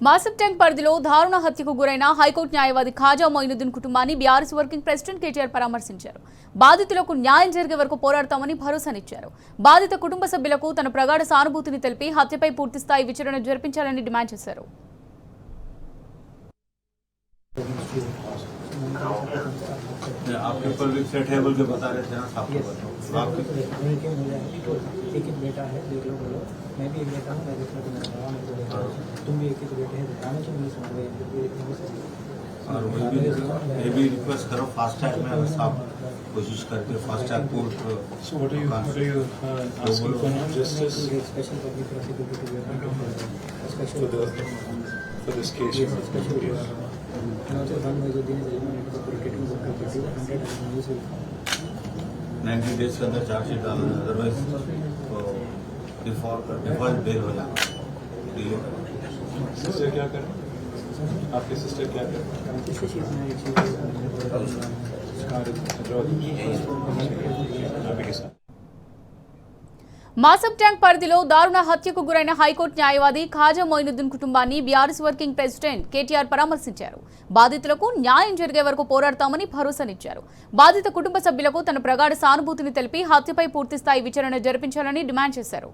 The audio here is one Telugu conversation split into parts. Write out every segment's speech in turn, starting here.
మాసబ్ ట్యాంక్ పరిధిలో దారుణ హత్యకు గురైన హైకోర్టు న్యాయవాది ఖాజా మొయినుద్దీన్ కుటుంబాన్ని బీఆర్ఎస్ వర్కింగ్ ప్రెసిడెంట్ కేటీఆర్ పరామర్శించారు. బాధితులకు న్యాయం జరిగే వరకు పోరాడతామని భరోసానిచ్చారు. బాధిత కుటుంబ సభ్యులకు తన ప్రగాఢ సానుభూతిని తెలిపి హత్యపై పూర్తిస్థాయి విచారణ జరిపించాలని డిమాండ్ చేశారు. आपके ऊपर भी सेट है बोल के बता रहे थे ना साहब को एक बेटा है देख लो बोलो मैं भी एक बेटा हूँ मैं देख लो मेरा बाबा मेरे को देखा तुम भी एक बेटे हैं बताने से नहीं समझ गए और ये भी रिक्वेस्ट करो फास्ट ट्रैक में साहब कोशिश करके fast track court justice special public prosecutor for this case and also one Moinuddin is eliminated for getting the property 100 years 90 days के अंदर चार्जशीट डालना है, अदरवाइज डिफॉल्ट बेल हो जाना। सिस्टर क्या करें? आपके सिस्टर क्या करें? మాసబ్ ట్యాంక్ పరిధిలో దారుణ హత్యకు గురైన హైకోర్టు న్యాయవాది ఖాజా మొయినుద్దీన్ కుటుంబాన్ని బీఆర్ఎస్ వర్కింగ్ ప్రెసిడెంట్ కేటీఆర్ పరామర్శించారు. బాధితులకు న్యాయం జరిగే వరకు పోరాడతామని భరోసానిచ్చారు. బాధిత కుటుంబ సభ్యులకు తన ప్రగాఢ సానుభూతిని తెలిపి హత్యపై పూర్తిస్థాయి విచారణ జరిపించాలని డిమాండ్ చేశారు.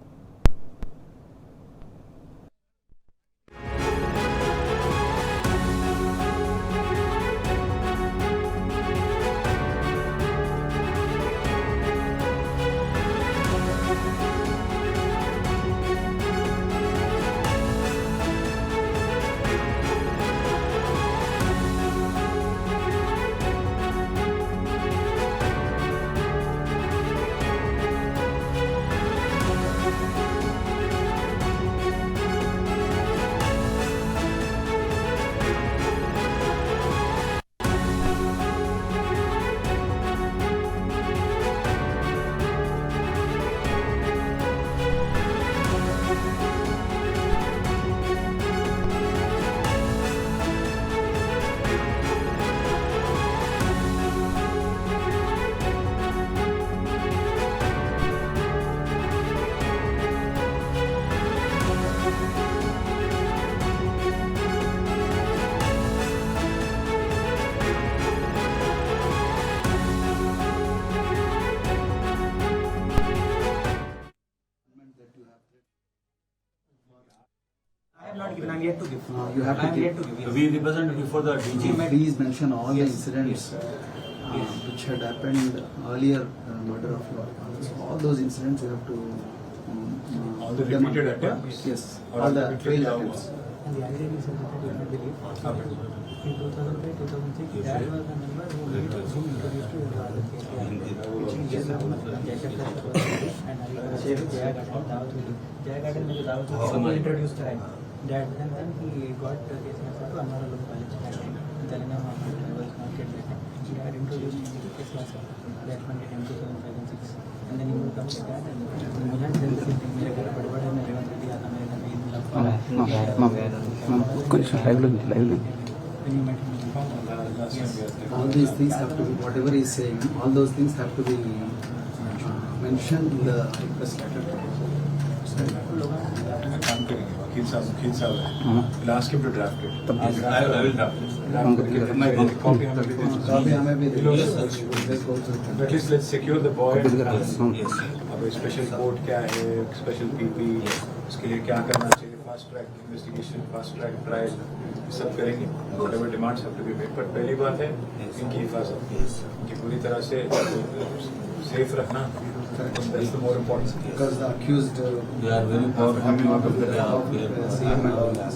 not given. I'm yet to give. You have to I'm give. yet to give. Yes. We represent before the DG. Please mention all the incidents which had happened earlier, murder of your father. So all those incidents you have to. All the put them repeated on paper. attempts? Yes, Or all the repeated failed attempts? attempts. And the idea is that you cannot believe. In 2005, 2006, that was the member who introduced to the KTR. And Jaya Garden Dawat हुई. Jaya Garden में जो दावत हुई, सबको introduce कराई. That and then he got the case answer to Anwar Look College. Telangana was market में. He had introduced him to case answer. That funded him 2005 and 6. And then he moved up to that. And मुझे जल्दी से मेरे घर बड़े-बड़े में रेवंत रेड्डी आता मेरे घर में ईद कुछ live all these things have to be, whatever he is saying, all those things have to be mentioned in the request letter. काम करेंगे वकील साहब है We'll ask him to draft it. I will draft it. Copy हमें भी दे दो. Copy हमें भी दे दो. At least let's secure the boy. Yes. अब स्पेशल कोर्ट क्या है, स्पेशल पीपी, इसके लिए क्या करना चाहिए, fast track investigation, fast track trial, सब करेंगे. Whatever demands have to be made. पर पहली बात है इनकी हिफाजत, इनकी पूरी तरह से सेफ रखना. That's the more important. Because the accused We are very powerful. coming out of the CM and all that.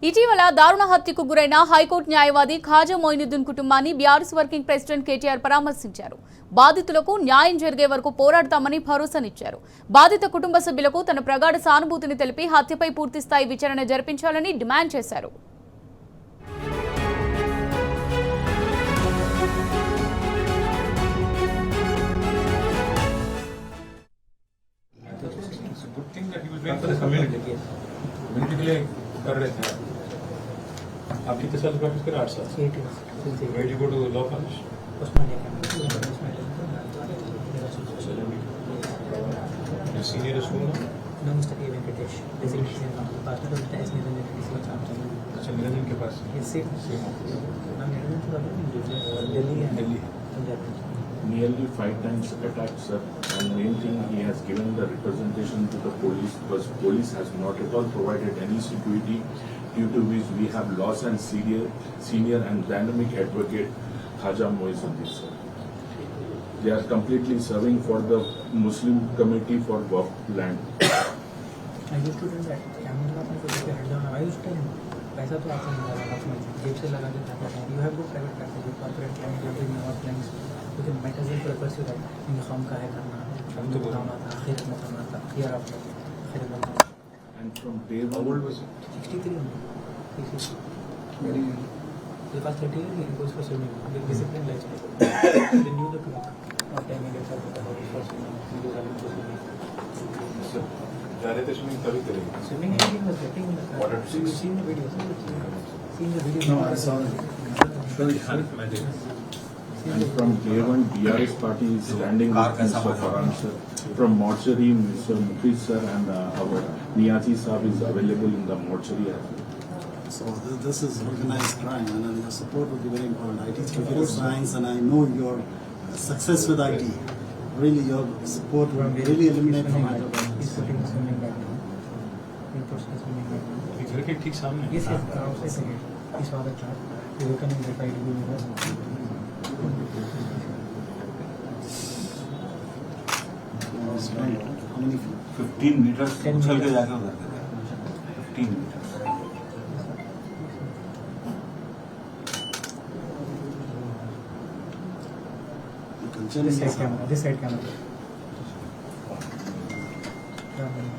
ఇటీవల దారుణ హత్యకు గురైన హైకోర్టు న్యాయవాది ఖాజా మొయినుద్దీన్ కుటుంబాన్ని బీఆర్ఎస్ వర్కింగ్ ప్రెసిడెంట్ కేటీఆర్ పరామర్శించారు. బాధితులకు న్యాయం జరిగే వరకు పోరాడతామని భరోసానిచ్చారు. బాధిత కుటుంబ సభ్యులకు తన ప్రగాఢ సానుభూతిని తెలిపి హత్యపై పూర్తిస్థాయి విచారణ జరిపించాలని డిమాండ్ చేశారు. Good thing that he was doing for the community. Community के लिए कर रहे थे. आप कितने साल प्रैक्टिस करें? 8 साल. 8 years. Where did you go to law college? Osmania. Your senior is who now? No, Mr. A. Venkatesh, President Senior Council Partner, Mr. S. Niranjan Reddy, Senior Council. अच्छा निरंजन के पास Yes, same. Now, Niranjan to Delhi and Delhi. Punjab. Nearly 5 times attacked, sir. And main thing, he has given the representation to the police because police has not at all provided any security, due to which we have lost and senior and dynamic advocate Khaja Moinuddin, sir. They are completely serving for the Muslim committee for Waqf land. I used to do that. Camera में कुछ head down I used to पैसा तो आपको मिल जाएगा अपने जेब से लगा के जाता है. You have good private practice, good corporate clients, you have good number of clients. You can might as well purpose you that in the form का है करना. हम तो काम आता है, आखिर में करना था, year after, आखिर में करना. And from day How one, old was it? 63 Very The past 30 years he goes for swimming. The discipline lifestyle. They knew the clock. What time he gets up at the house for swimming. He goes out for swimming. Sir जा रहे थे स्विमिंग तभी करेंगे. Swimming and he was getting in the car. Water So you've seen the videos. Seen the videos. no, I saw it. Seen and the from day one, DRS party is standing car with कैसा Mr. बना? Farhan, sir. From mortuary, Mr. Mukesh, sir, and our Niyazi Saab is available in the mortuary as well. So this is organized crime, and your support would be very important. I teach computer science, and I know your success with IT. Really, your support will really eliminate from Hyderabad. He's putting the swimming back now. He puts the swimming back now. ये घर के ठीक सामने. Yes, yes, outside the gate. He saw the chart. He opened and tried to do this. How many feet? 15 metre 10 उछल के meters. जाके उधर गए 15 metre. You continue This side camera. This side camera.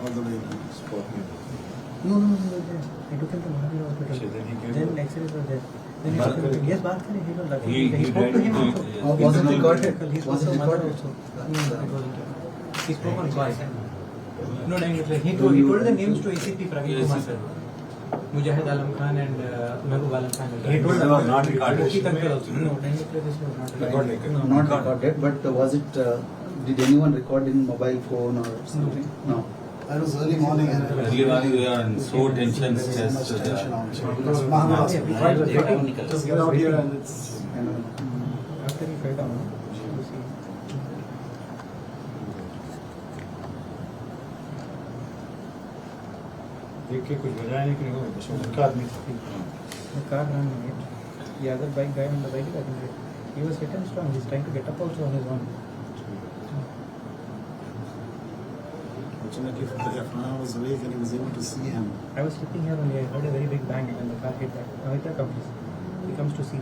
all the way. No, there. I took him to Mahavir Hospital. So then he gave Then birth? X-rays were there. Then he बात took him to, करें? yes, बात करें. He was lucky. He He spoke to died him in also. the- Was it internal- recorded? He spoke Was it to mother recorded? also. No, it wasn't. He spoke on call. No, he told the names to ACP Praveen Kumar sir. Mujahid Alam Khan and Mehboob Alam Khan. He told They were not recorded. He conveyed also. No, Daniel Pradesh was not Recorded. No, Not recorded, but was it? Did anyone record in mobile phone or something? No. That was early morning. Early morning we are in so tension, stress. Because Mahamad, Yeah, right? technical. Just get out here and it's. After he fell down, you see. देख के कुछ बजाया नहीं कि नहीं बस उनका आदमी था. The car ran away. The other bike guy on the bike, I think he was hit and strong. He's trying to get up also on his own. Fortunately for the Afghana was awake and he was able to see him. I was sitting here only. I heard a very big bang when the car hit that. Now here comes. He comes to see.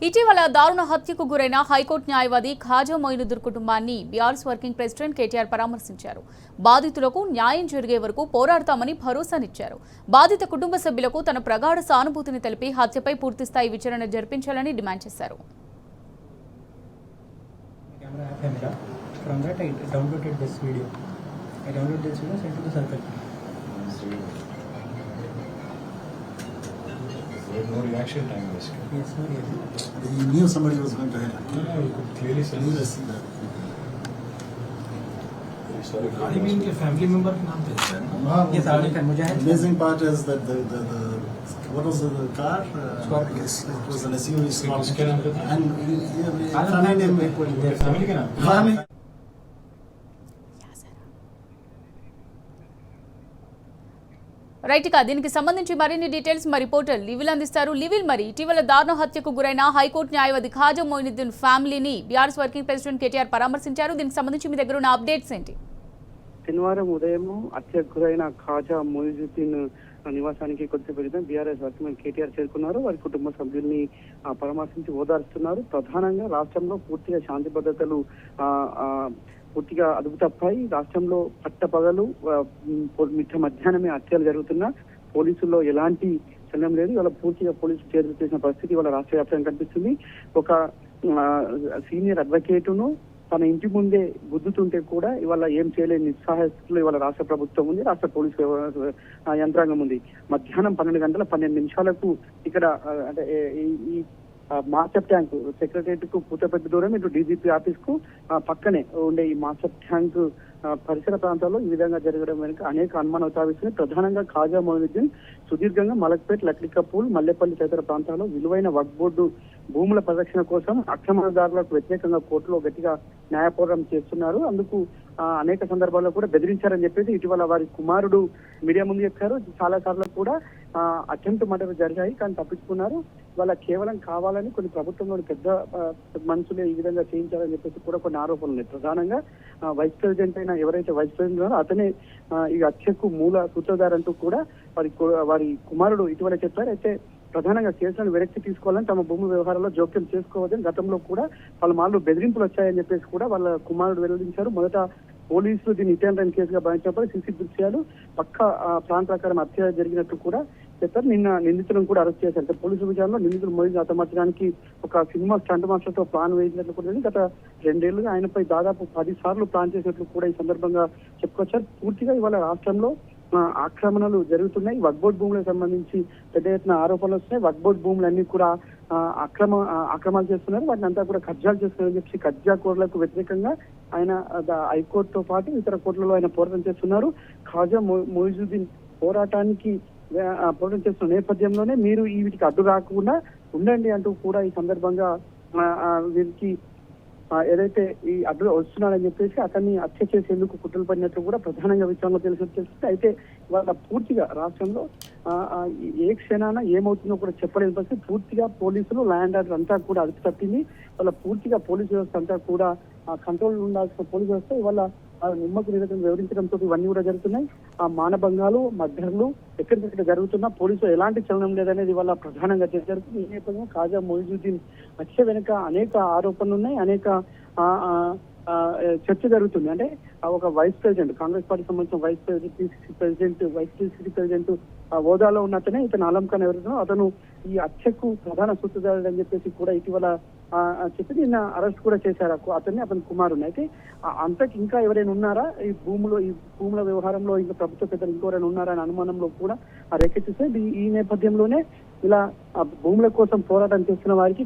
ఇటీవల దారుణ హత్యకు గురైన హైకోర్టు న్యాయవాది ఖాజా మొయినుద్దీన్ కుటుంబాన్ని బీఆర్ఎస్ వర్కింగ్ ప్రెసిడెంట్ కేటీఆర్ పరామర్శించారు. బాధితులకు న్యాయం జరిగే వరకు పోరాడతామని భరోసానిచ్చారు. బాధిత కుటుంబ సభ్యులకు తన ప్రగాఢ సానుభూతిని తెలిపి హత్యపై పూర్తిస్థాయి విచారణ జరిపించాలని డిమాండ్ చేశారు. Camera app है मेरा. From that I downloaded this video. Sent to the circle. No reaction time basically. Yes, no reaction. He knew somebody was going to hit him. No, you could clearly He knew sense. see that. Sorry. गाड़ी में इनके फैमिली मेंबर के नाम पे है Yes, Arif and Mujahid. Amazing part is that the what was the car? Scorpio. It was an SUV Scorpio. किसके नाम पे था? And Alam family Khan name. Family के नाम. Family. రైట్, ఇక దీనికి సంబంధించి మరిన్ని డీటెయిల్స్ మా రిపోర్టర్ లివిల్ అందిస్తారు. లివిల్, మరి ఇటీవల దారుణ హత్యకు గురైన హైకోర్టు న్యాయవాది ఖాజా మొయినుద్దీన్ ఫ్యామిలీని బీఆర్ఎస్ వర్కింగ్ ప్రెసిడెంట్ కేటీఆర్ పరామర్శించారు. దీనికి సంబంధించి మీ దగ్గర ఉన్న అప్డేట్స్ ఏంటి? శనివారం ఉదయం హత్యకు గురైన ఖాజా మొయినుద్దీన్ నివాసానికి కొద్దిసేపు క్రితం బీఆర్ఎస్ వర్కింగ్ కేటీఆర్ చేరుకున్నారు. వారి కుటుంబ సభ్యుల్ని పరామర్శించి ఓదార్స్తున్నారు. ప్రధానంగా రాష్ట్రంలో పూర్తిగా శాంతి భద్రతలు పూర్తిగా అదుపు తప్పాయి. రాష్ట్రంలో పట్టపగలు మిట్ట మధ్యాహ్నమే హత్యలు జరుగుతున్నా పోలీసుల్లో ఎలాంటి చలనం లేదు. ఇవాళ పూర్తిగా పోలీసులు చేతులు చేసిన పరిస్థితి ఇవాళ రాష్ట్ర వ్యాప్తంగా కనిపిస్తుంది. ఒక సీనియర్ అడ్వకేటును తన ఇంటి ముందే గుద్దుతుంటే కూడా ఇవాళ ఏం చేయలేని నిస్సహాయతలో ఇవాళ రాష్ట్ర ప్రభుత్వం ఉంది, రాష్ట్ర పోలీసు యంత్రాంగం ఉంది. మధ్యాహ్నం 12 గంటల 12 నిమిషాలకు ఇక్కడ అంటే ఈ మాస్టర్ ట్యాంక్ సెక్రటరియట్ కు పూతపెద్ద దూరం ఇటు డీజీపీ ఆఫీస్ కు పక్కనే ఉండే ఈ మాస్టర్ ట్యాంక్ పరిసర ప్రాంతాల్లో ఈ విధంగా జరగడం వెనుక అనేక అనుమానాలు తావిస్తున్నాయి. ప్రధానంగా ఖాజా మొయినుద్దీన్ సుదీర్ఘంగా మలక్పేట్, లక్లికపూల్, మల్లెపల్లి తదితర ప్రాంతాల్లో విలువైన వక్ఫ్ బోర్డు భూముల పరిరక్షణ కోసం అక్రమణదారులకు వ్యతిరేకంగా కోర్టులో గట్టిగా న్యాయ పోరాటం చేస్తున్నారు. అందుకు అనేక సందర్భాల్లో కూడా బెదిరించారని చెప్పేసి ఇటీవల వారి కుమారుడు మీడియా ముందు చెప్పారు. చాలా సార్లు కూడా అటెంప్ట్ మర్డర్ జరిగాయి కానీ తప్పించుకున్నారు. వాళ్ళ కేవలం కావాలని కొన్ని ప్రభుత్వంలోని పెద్ద మనుషులే ఈ విధంగా చేయించారని చెప్పేసి కూడా కొన్ని ఆరోపణలు ఉన్నాయి. ప్రధానంగా వైస్ ప్రెసిడెంట్ అయిన ఎవరైతే వైస్ ప్రెసిడెంట్ ఉన్నారో అతనే ఈ హత్యకు మూల సూత్రధారు అంటూ కూడా వారి కుమారుడు ఇటీవల చెప్పారు. అయితే ప్రధానంగా కేసులను వెనక్కి తీసుకోవాలని, తమ భూమి వ్యవహారాల్లో జోక్యం చేసుకోవద్దని గతంలో కూడా పలుమార్లు బెదిరింపులు వచ్చాయని చెప్పేసి కూడా వాళ్ళ కుమారుడు వెల్లడించారు. మొదట పోలీసులు దీన్ని ఇటెండెంట్ కేసుగా భావించినప్పుడు సీసీ దృశ్యాలు పక్క ప్లాన్ ప్రకారం హత్య జరిగినట్టు కూడా చెప్పారు. నిన్న నిందితులను కూడా అరెస్ట్ చేశారు. పోలీసు విచారణలో నిందితులు మోయిన్ హతమార్చడానికి ఒక సినిమా స్టంట్ మాస్టర్ తో ప్లాన్ వేసినట్లు కూడా గత 2 ఏళ్లుగా ఆయనపై దాదాపు 10 సార్లు ప్లాన్ చేసినట్లు కూడా ఈ సందర్భంగా చెప్పుకొచ్చారు. పూర్తిగా ఇవాళ రాష్ట్రంలో ఆక్రమణలు జరుగుతున్నాయి. వక్ఫ్ బోర్డు భూములకు సంబంధించి పెద్ద ఎత్తున ఆరోపణలు వస్తున్నాయి. వక్ఫ్ బోర్డు భూములన్నీ కూడా అక్రమాలు చేస్తున్నారు, వాటిని అంతా కూడా కబ్జాలు చేస్తున్నారని చెప్పి కబ్జా కోర్టులకు వ్యతిరేకంగా ఆయన హైకోర్టుతో పాటు ఇతర కోర్టులలో ఆయన పోరాటం చేస్తున్నారు. ఖాజా మొయినుద్దీన్ పోరాటం చేస్తున్న నేపథ్యంలోనే మీరు వీటికి అడ్డు రాకుండా ఉండండి అంటూ కూడా ఈ సందర్భంగా వీరికి ఏదైతే ఈ అడ్డు వస్తున్నాడని చెప్పేసి అతన్ని హత్య చేసేందుకు కుట్రలు పడినట్లు కూడా ప్రధానంగా విచారణలో తెలిసింది. అయితే వాళ్ళ పూర్తిగా రాష్ట్రంలో ఏ క్షణాన ఏమవుతుందో కూడా చెప్పలేని పరిస్థితి. పూర్తిగా పోలీసులు ల్యాండ్ ఆర్డర్ అంతా కూడా అదుపు తప్పింది. వాళ్ళ పూర్తిగా పోలీసు వ్యవస్థ అంతా కూడా కంట్రోల్ ఉండాల్సిన పోలీసు వ్యవస్థ ఇవాళ నిమ్మకు నిరతం వివరించడంతో ఇవన్నీ కూడా జరుగుతున్నాయి. మానభంగాలు, మర్డర్లు ఎక్కడికెక్కడ జరుగుతున్నా పోలీసులు ఎలాంటి చలనం లేదనేది వాళ్ళ ప్రధానంగా జరుగుతుంది. ఈ నేపథ్యంలో ఖాజా మొయినుద్దీన్ హత్య వెనుక అనేక ఆరోపణలు ఉన్నాయి, అనేక చర్చ జరుగుతుంది. అంటే ఒక వైస్ ప్రెసిడెంట్, కాంగ్రెస్ పార్టీ సంబంధించిన వైస్ ప్రెసిడెంట్ హోదాలో ఉన్నతనే ఇతను ఆలం ఖాన్ ఎవరైనా అతను ఈ హత్యకు ప్రధాన సూత్రధారుడు అని చెప్పేసి కూడా ఇటీవల చెప్పి నిన్న అరెస్ట్ కూడా చేశారు అతని కుమారుని. అయితే అంతకు ఇంకా ఎవరైనా ఉన్నారా ఈ భూముల వ్యవహారంలో, ఇంకా ప్రభుత్వ పెద్దలు ఇంకెవరైనా ఉన్నారా అనే అనుమానంలో కూడా రేకెత్తిస్తే ఈ నేపథ్యంలోనే ఇలా భూముల కోసం పోరాటం చేస్తున్న వారికి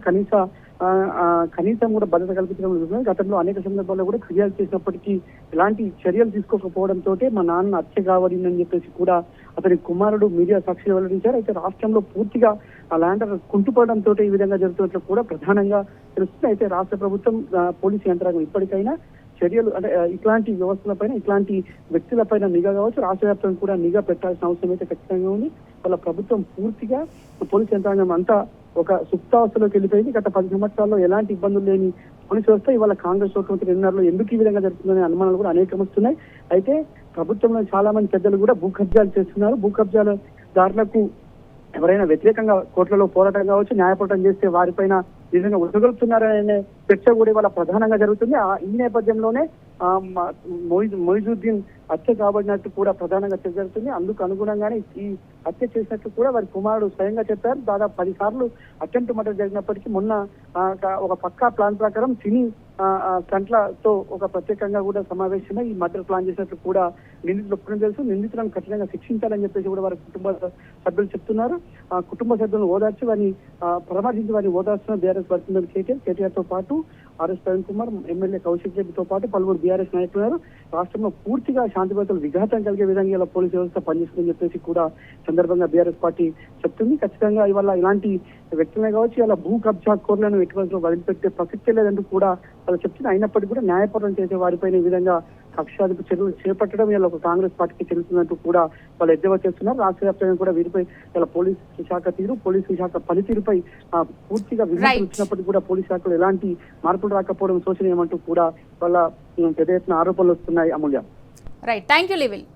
కనీసం కూడా భద్రత కల్పించడం. గతంలో అనేక సందర్భాల్లో కూడా ఫిర్యాదు చేసినప్పటికీ ఎలాంటి చర్యలు తీసుకోకపోవడంతో మా నాన్న హత్య కావడిందని చెప్పేసి కూడా అతని కుమారుడు మీడియా సాక్షిగా వెల్లడించారు. అయితే రాష్ట్రంలో పూర్తిగా ఆ ల్యాండ్ కుంటుపడడంతో ఈ విధంగా జరుగుతున్నట్లు కూడా ప్రధానంగా తెలుస్తుంది. అయితే రాష్ట్ర ప్రభుత్వం, పోలీసు యంత్రాంగం ఇప్పటికైనా చర్యలు అంటే ఇట్లాంటి వ్యవస్థలపైన, ఇట్లాంటి వ్యక్తులపైన నిఘా కావచ్చు, రాష్ట్ర వ్యాప్తంగా కూడా నిఘా పెట్టాల్సిన అవసరం అయితే ఖచ్చితంగా ఉంది. వాళ్ళ ప్రభుత్వం పూర్తిగా పోలీసు యంత్రాంగం అంతా ఒక సుప్తావస్థలోకి వెళ్ళిపోయింది. గత 10 సంవత్సరాల్లో ఎలాంటి ఇబ్బందులు లేని పోలీసు వ్యవస్థ ఇవాళ కాంగ్రెస్ ముఖ్యమంత్రి ఎన్నరలో ఎందుకు ఈ విధంగా జరుగుతుందనే అనుమానాలు కూడా అనేకం వస్తున్నాయి. అయితే ప్రభుత్వంలో చాలా మంది పెద్దలు కూడా భూ కబ్జాలు చేస్తున్నారు. భూ కబ్జాల దారులకు ఎవరైనా వ్యతిరేకంగా కోర్టులలో పోరాటం కావచ్చు, న్యాయ పోరాటం చేస్తే వారిపైన ఈ విధంగా ఉద్యోగులుతున్నారనే చర్చ కూడా ఇవాళ ప్రధానంగా జరుగుతుంది. ఈ నేపథ్యంలోనే మొయినుద్దీన్ హత్య కాబడినట్టు కూడా ప్రధానంగా చర్చ జరుగుతుంది. అందుకు అనుగుణంగానే ఈ హత్య చేసినట్టు కూడా వారి కుమారుడు స్వయంగా చెప్పారు. దాదాపు 10 సార్లు అటెంప్ట్ మర్డర్ జరిగినప్పటికీ మొన్న ఒక పక్కా ప్లాన్ ప్రకారం సినీ స్టంట్లతో ఒక ప్రత్యేకంగా కూడా సమావేశమై ఈ మర్డర్ ప్లాన్ చేసినట్లు కూడా నిందితులు ఒప్పుకుని తెలుసు. నిందితులను కఠినంగా శిక్షించాలని చెప్పేసి కూడా వారి కుటుంబ సభ్యులు చెప్తున్నారు. కుటుంబ సభ్యులను ఓదార్చి వారిని పరామర్శించి వారిని ఓదార్చిన బీఆర్ఎస్ వర్కింగ్ కేటీఆర్ తో పాటు ఆర్ఎస్ ప్రవీణ్ కుమార్, ఎమ్మెల్యే కౌశిక్ రెడ్డితో పాటు పలువురు బీఆర్ఎస్ నాయకులు రాష్ట్రంలో పూర్తిగా శాంతి భద్రతలు విఘాతం కలిగే విధంగా ఇలా పోలీసు వ్యవస్థ పనిచేస్తుందని చెప్పేసి కూడా సందర్భంగా బీఆర్ఎస్ పార్టీ చెప్తుంది. ఖచ్చితంగా ఇవాళ ఇలాంటి వ్యక్తులే కావచ్చు ఇలా భూ కబ్జా కోర్లను ఎటువంటి వదిలిపెట్టే ప్రసక్తే లేదంటూ కూడా వాళ్ళు చెప్తుంది. అయినప్పటికీ కూడా న్యాయపోరాటం చేసే వారిపైన ఈ విధంగా కక్షాదిపు చర్యలు చేపట్టడం ఇలా ఒక కాంగ్రెస్ పార్టీకి తెలుస్తుందంటూ కూడా వాళ్ళు ఎద్దేవా చేస్తున్నారు. రాష్ట్ర వ్యాప్తంగా కూడా వీరిపై ఇలా పోలీసు శాఖ పనితీరుపై పూర్తిగా విమర్శలు వచ్చినప్పటికీ కూడా పోలీసు శాఖలో ఎలాంటి మార్పులు రాకపోవడం శోచనీయమంటూ కూడా వాళ్ళ పెద్ద ఎత్తున ఆరోపణలు వస్తున్నాయి. అమూల్య. Right, thank you లివిల్.